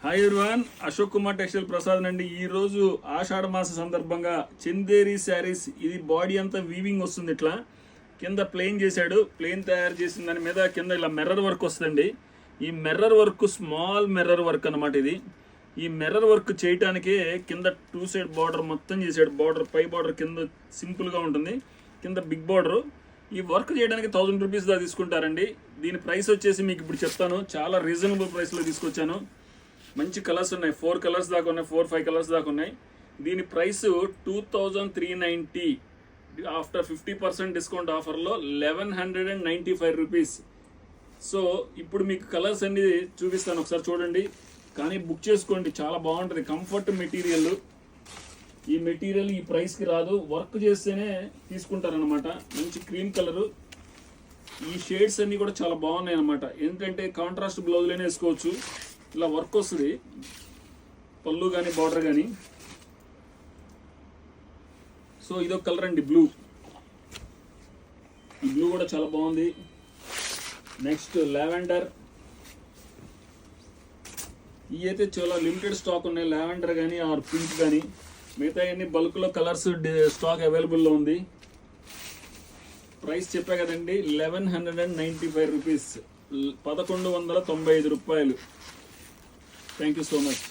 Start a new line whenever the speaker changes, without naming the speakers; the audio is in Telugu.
Hi everyone, Ashok Kumar textile Prasad అండి. ఈ రోజు ఆషాఢ మాస సందర్భంగా చందేరి శారీస్, ఇది బాడీ అంతా వీవింగ్ వస్తుంది. ఇట్లా కింద ప్లెయిన్ చేశాడు. ప్లెయిన్ తయారు చేసిన దాని మీద కింద ఇలా మిర్రర్ వర్క్ వస్తుందండి. ఈ mirror work small mirror work అనమాట. ఇది ఈ మిర్రర్ వర్క్ చేయటానికే కింద 2 సైడ్ బార్డర్ మొత్తం చేశాడు. బార్డర్ పై బార్డర్ కింద సింపుల్గా ఉంటుంది, కింద బిగ్ బార్డర్. ఈ వర్క్ చేయడానికి 1000 రూపీస్ దాకా తీసుకుంటారండి. దీని ప్రైస్ వచ్చేసి మీకు ఇప్పుడు చెప్తాను. చాలా రీజనబుల్ ప్రైస్లో తీసుకొచ్చాను. మంచి కలర్స్ ఉన్నాయి, 4 కలర్స్ దాకా ఉన్నాయి, 4-5 కలర్స్ దాకా ఉన్నాయి. దీని ప్రైస్ 2390. ఆఫ్టర్ 50% డిస్కౌంట్ ఆఫర్లో 1195 రూపీస్. సో ఇప్పుడు మీకు కలర్స్ అన్ని చూపిస్తాను, ఒకసారి చూడండి. కానీ బుక్ చేసుకోండి, చాలా బాగుంటుంది. Comfort material. ఈ మెటీరియల్ ఈ ప్రైస్కి రాదు, వర్క్ చేస్తేనే తీసుకుంటారనమాట. మంచి క్రీమ్ కలరు. ఈ షేడ్స్ అన్నీ కూడా చాలా బాగున్నాయి అనమాట. ఏంటంటే కాంట్రాస్ట్ బ్లౌజ్లోనే వేసుకోవచ్చు. ఇలా వర్క్ వస్తుంది, పళ్ళు కానీ బార్డర్ కానీ. సో ఇదొక కలర్ అండి, బ్లూ. ఈ బ్లూ కూడా చాలా బాగుంది. Next lavender. ఇవి అయితే చాలా లిమిటెడ్ స్టాక్ ఉన్నాయి, లావెండర్ కానీ ఆర్ పింక్ కానీ. మిగతా అన్ని బల్క్లో కలర్స్ స్టాక్ అవైలబుల్లో ఉంది. ప్రైస్ చెప్పా కదండి, 1195 రూపీస్, 1195 రూపాయలు. Thank you so much.